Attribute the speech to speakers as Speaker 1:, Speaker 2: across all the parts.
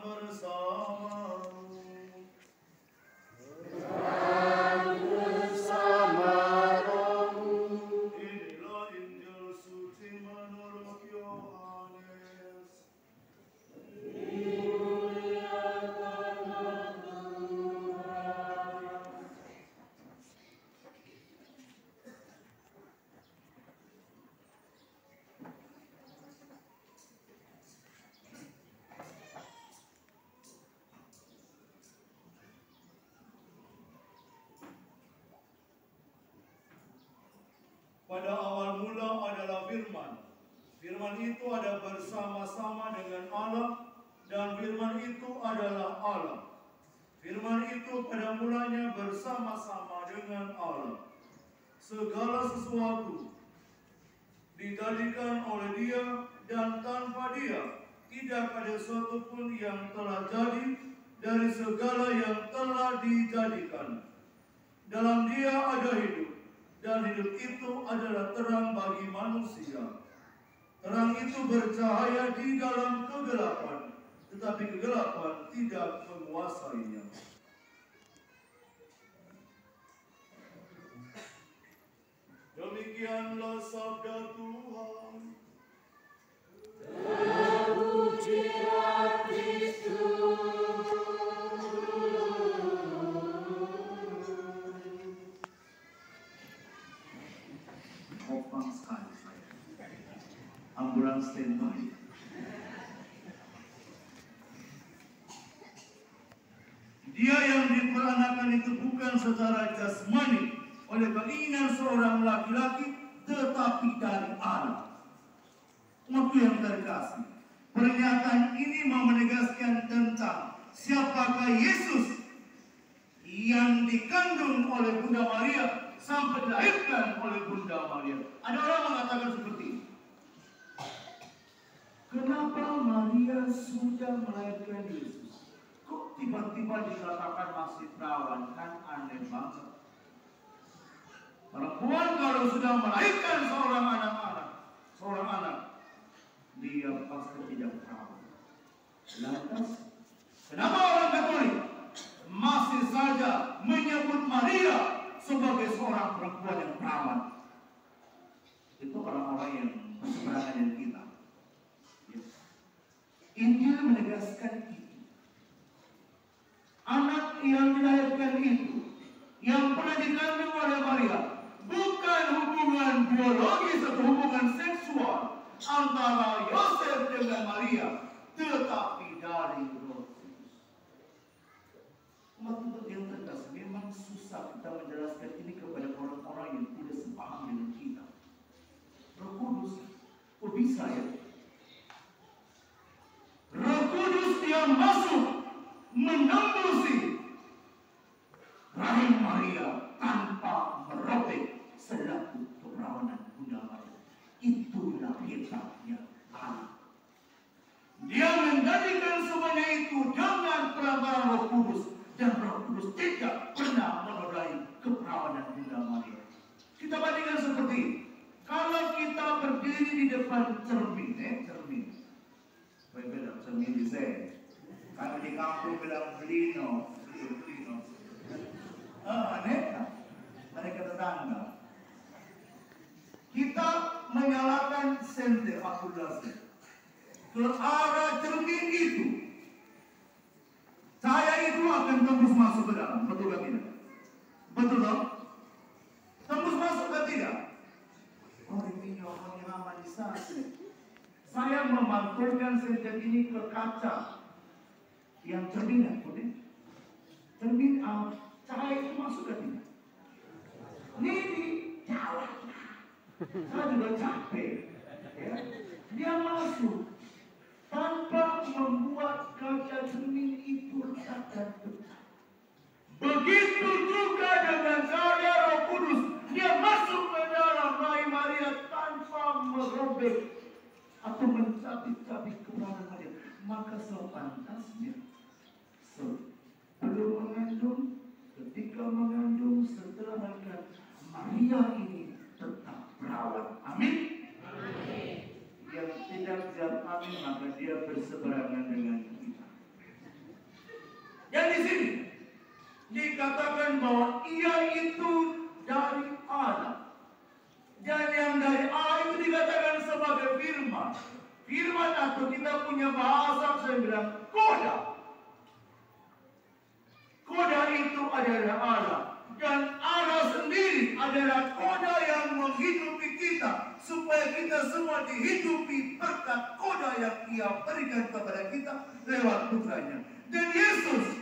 Speaker 1: bersamamu. Inilah Injil suci menurut Yohanes. Pada awal mula adalah firman. Firman itu ada bersama-sama dengan Allah, dan firman itu adalah Allah. Firman itu pada mulanya bersama-sama dengan Allah. Segala sesuatu dijadikan oleh Dia, dan tanpa Dia tidak ada sesuatu pun yang telah jadi dari segala yang telah dijadikan. Dalam Dia ada hidup, dan hidup itu adalah terang bagi manusia. Terang itu bercahaya di dalam kegelapan, tetapi kegelapan tidak menguasainya. Demikianlah sabda Tuhan.
Speaker 2: Terpujilah Kristus.
Speaker 1: Opang sekali saya. Ambulans standby. Dia yang diperanakan itu bukan secara jasmani oleh keinginan seorang laki-laki, tetapi dari Allah. Waktu yang terkasih, pernyataan ini mau menegaskan tentang siapakah Yesus yang dikandung oleh Bunda Maria sampai dilahirkan oleh Bunda Maria. Ada orang mengatakan seperti ini. Kenapa Maria sudah melahirkan Yesus, kok tiba-tiba dikatakan masih perawan? Kan aneh banget. Perempuan kalau sudah melahirkan seorang anak, dia pasti tidak perawan. Lantas, kenapa orang Katolik masih saja menyebut Maria sebagai seorang perempuan yang perawan? Itu orang-orang yang berseberangan dengan kita. Injil menegaskan itu. Anak yang dilahirkan itu, yang pernah dikandung oleh Maria, bukan hubungan biologis atau hubungan seksual antara Yosef dengan Maria, tetapi dari Roh Kudus. Untuk yang tegas, memang susah kita menjelaskan ini kepada orang-orang yang tidak sepaham dengan kita. Roh Kudus, kok bisa ya? Roh Kudus yang masuk menembusi rahim Maria tanpa merobek selaku keperawanan Bunda Maria. Itulah hebatnya Allah. Dia menjadikan semuanya itu dengan perantaraan Roh Kudus, dan Roh Kudus tidak pernah menodai keperawanan Bunda Maria. Kita bandingkan seperti ini. Kalau kita berdiri di depan cermin, beda cermin di saya. Kalau di kampung bilang belino. Aneh kan? Mereka tetangga. Kita menyalakan senter akulasi ke arah cermin itu. Cahaya itu akan tembus masuk ke dalam, betul atau tidak? Betul dong? Tembus masuk ke tidak? Oh, ini orang yang normalisasi. Saya memantulkan senter ini ke kaca yang cermin, boleh? Cermin cahaya itu masuk ke tidak? Ini jalan. Saya juga capek. Ya. Dia masuk tanpa membuat kaca cermin itu retak dan pecah. Begitu juga dengan cahaya Roh Kudus, dia masuk ke dalam rahim Maria tanpa merobek atau mencabik-cabik keperawanan Maria. Maka sepantasnya sebelum mengandung, ketika mengandung, setelah melahirkan, Maria ini tetap perawan. Amin. Amin. Yang tidak jawab amin, maka dia berseberangan dengan kita. Dan di sini dikatakan bahwa ia itu dari Allah. Dan yang dari Allah itu dikatakan sebagai firman. Firman atau kita punya bahasa saya bilang koda. Koda itu adalah Allah. Dan Allah sendiri adalah koda yang menghidupi kita. Supaya kita semua dihidupi berkat koda yang ia berikan kepada kita lewat putranya. Dan Yesus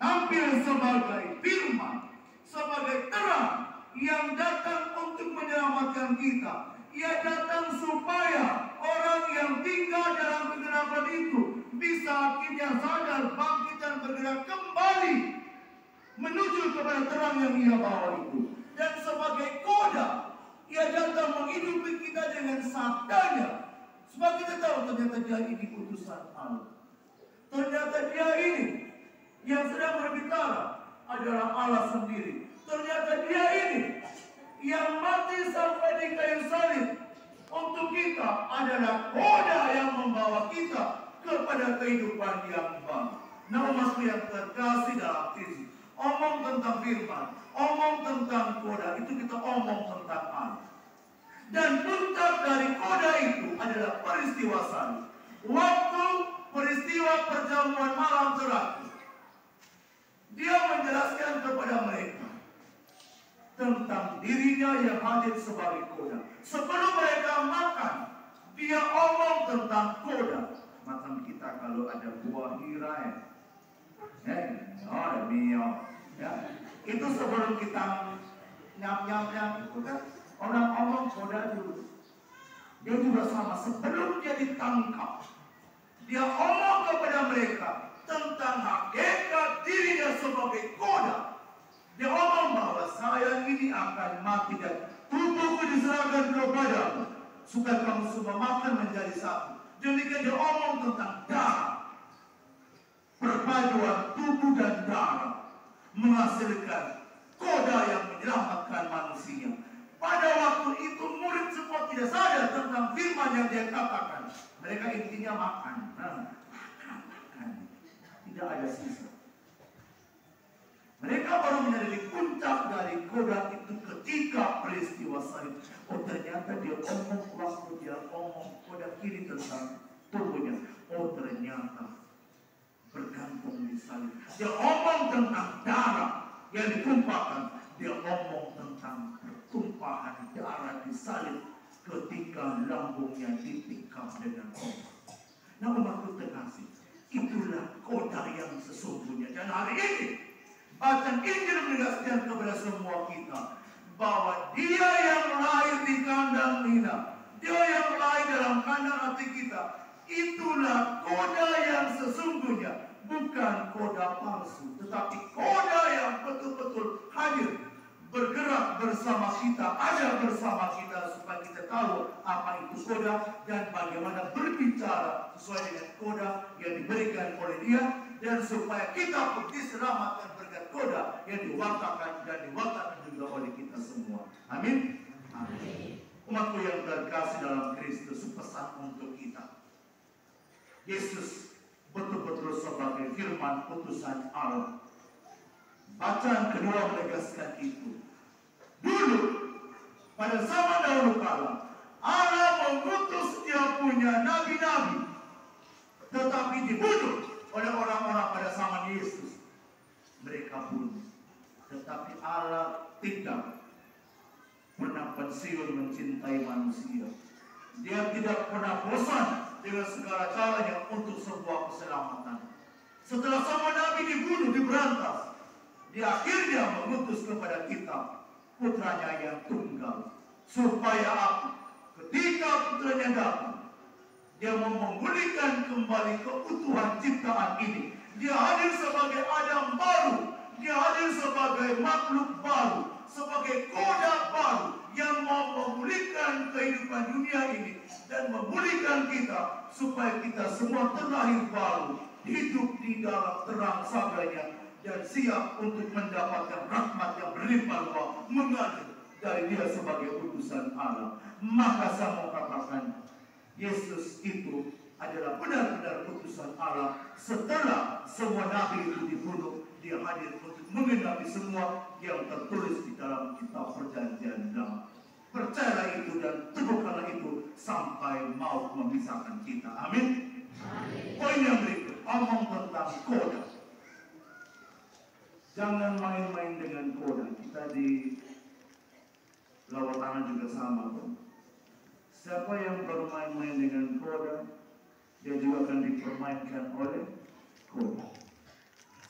Speaker 1: tampil sebagai firman, sebagai terang yang datang untuk menyelamatkan kita. Ia datang supaya orang yang tinggal dalam kegelapan itu bisa akhirnya sadar, bangkit dan bergerak kembali menuju kepada terang yang ia bawa itu. Dan sebagai koda, ia datang menghidupi kita dengan sabdanya. Sebab kita tahu ternyata dia ini utusan Allah. Ternyata dia ini yang sedang berbicara adalah Allah sendiri. Ternyata dia ini yang mati sampai di kayu salib untuk kita adalah koda yang membawa kita kepada kehidupan yang baru. Nah, umatku yang terkasih dalam Kristus, omong tentang firman, omong tentang koda, itu kita omong tentang Allah. Dan puncak dari koda itu adalah peristiwa salib. Waktu peristiwa perjamuan malam terakhir, dia menjelaskan kepada mereka tentang dirinya yang hadir sebagai koda. Sebelum mereka makan, dia omong tentang koda. Macam kita kalau ada buah tirai, itu sebelum kita nyam itu kan orang omong koda dulu. Dia juga sama, sebelum dia ditangkap, dia omong kepada mereka tentang hakikat dirinya sebagai koda. Dia omong bahwa saya ini akan mati dan tubuhku diserahkan kepadamu supaya kamu semua makan menjadi satu. Demikian dia omong tentang darah, perpaduan tubuh dan darah menghasilkan koda yang menyelamatkan manusia. Pada waktu itu murid semua tidak sadar tentang firman yang dia katakan. Mereka intinya makan, makan, tidak ada sisa. Mereka baru menyadari puncak dari koda itu ketika peristiwa salib. Oh, ternyata dia omong waktu dia omong koda kiri tentang tubuhnya. Oh, ternyata bergantung di salib. Dia omong tentang darah yang ditumpahkan. Dia omong tentang pertumpahan darah di salib ketika lambungnya ditikam dengan obat. Nah, umatku terkasih, itulah koda yang sesungguhnya. Dan hari ini bacaan Injil menegaskan kepada semua kita bahwa dia yang lahir di kandang Nina, dia yang lahir dalam kandang hati kita, itulah koda yang sesungguhnya, bukan koda palsu, tetapi koda yang betul-betul hadir, bergerak bersama kita, ada bersama kita supaya kita tahu apa itu koda dan bagaimana berbicara sesuai dengan koda yang diberikan oleh dia, dan supaya kita pun diselamatkan berkat koda yang diwakilkan dan diwakilkan juga oleh kita semua. Amin. Amin. Umatku yang terkasih dalam Kristus, pesan untuk kita. Yesus betul-betul sebagai firman utusan Allah. Bacaan kedua menegaskan itu. Dulu, pada zaman dahulu kala, Allah mengutus dia punya nabi-nabi, tetapi dibunuh oleh orang-orang pada zaman Yesus. Mereka bunuh. Tetapi Allah tidak pernah pensiun mencintai manusia. Dia tidak pernah bosan dengan segala caranya untuk sebuah keselamatan. Setelah sama nabi dibunuh, diberantas, dia akhirnya mengutus kepada kita putranya yang tunggal, supaya apa? Ketika putranya datang, dia memulihkan kembali keutuhan ciptaan ini. Dia hadir sebagai Adam baru, dia hadir sebagai makhluk baru, sebagai koda baru yang mau memulihkan kehidupan dunia ini dan memulihkan kita supaya kita semua terlahir baru, hidup di dalam terang sabdanya dan siap untuk mendapatkan rahmat yang berlimpah ruah mengalir dari dia sebagai utusan Allah. Maka saya mau katakan, Yesus itu adalah benar-benar utusan Allah setelah semua nabi itu dibunuh, dia hadir untuk menggenapi semua yang tertulis di dalam kitab perjanjian lama. Percayalah itu dan teguhkanlah itu sampai maut memisahkan kita. Amin. Poin yang berikut, omong tentang koda. Jangan main-main dengan koda. Kita di lawatangan juga sama, kan? Siapa yang bermain-main dengan koda, dia juga akan dipermainkan oleh koda.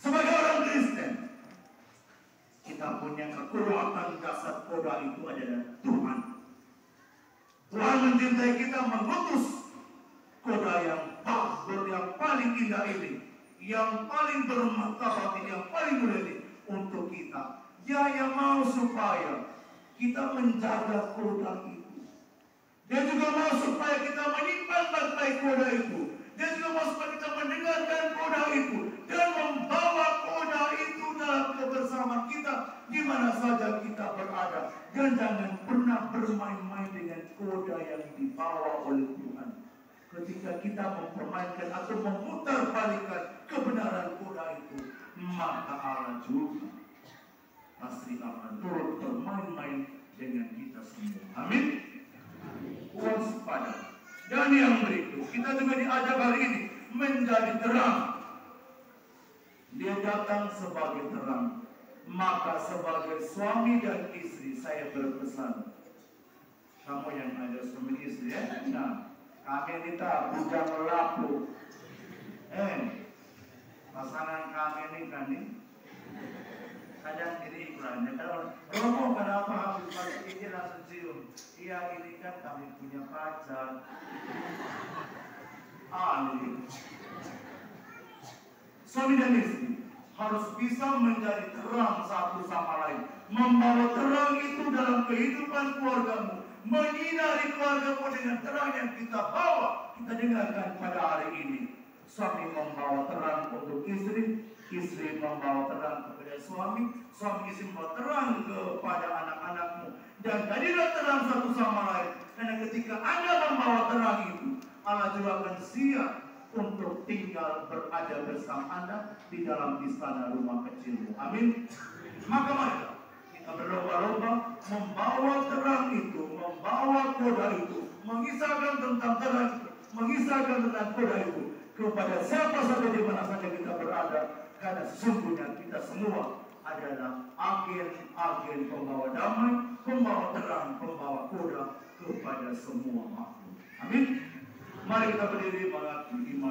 Speaker 1: Sebagai orang Kristen, kita punya kekuatan dasar koda itu adalah Tuhan. Tuhan mencintai kita, mengutus koda yang paling indah ini, yang paling bermartabat ini, yang paling mulia ini untuk kita. Dia yang mau supaya kita menjaga koda itu. Dia juga mau supaya kita menyimpan baik-baik koda itu. Dia juga mau supaya kita mendengarkan koda itu dan membawa koda itu dalam kebersamaan kita di mana saja kita berada. Dan jangan pernah bermain-main dengan koda yang dibawa oleh Tuhan. Ketika kita mempermainkan atau memutarbalikkan kebenaran koda itu, maka Allah juga pasti akan turut bermain-main dengan kita semua. Amin. Waspada. Dan yang berikut, kita juga diajak hari ini menjadi terang. Dia datang sebagai terang. Maka sebagai suami dan istri saya berpesan. Kamu yang ada suami istri ya? Nah, kami kita bujang lapu. Pasangan kami ini kan nih. Kadang ini iklannya, kalau Romo kenapa habis masuk ini langsung cium? Iya ini kan kami punya pacar. Aneh. Suami dan istri harus bisa menjadi terang satu sama lain, membawa terang itu dalam kehidupan keluargamu, menyinari keluargamu dengan terang yang kita bawa. Kita dengarkan pada hari ini, suami membawa terang untuk istri, istri membawa terang kepada suami, suami istri membawa terang kepada anak-anakmu, dan jadilah terang satu sama lain. Karena ketika Anda membawa terang itu, Allah juga akan siap untuk tinggal berada bersama Anda di dalam istana rumah kecilmu. Amin. Maka mari kita berlomba-lomba membawa terang itu, membawa koda itu, mengisahkan tentang terang itu, mengisahkan tentang koda itu kepada siapa saja di mana saja kita berada. Karena sesungguhnya kita semua adalah agen-agen pembawa damai, pembawa terang, pembawa koda kepada semua makhluk. Amin. Mari kita berdiri mengakui iman.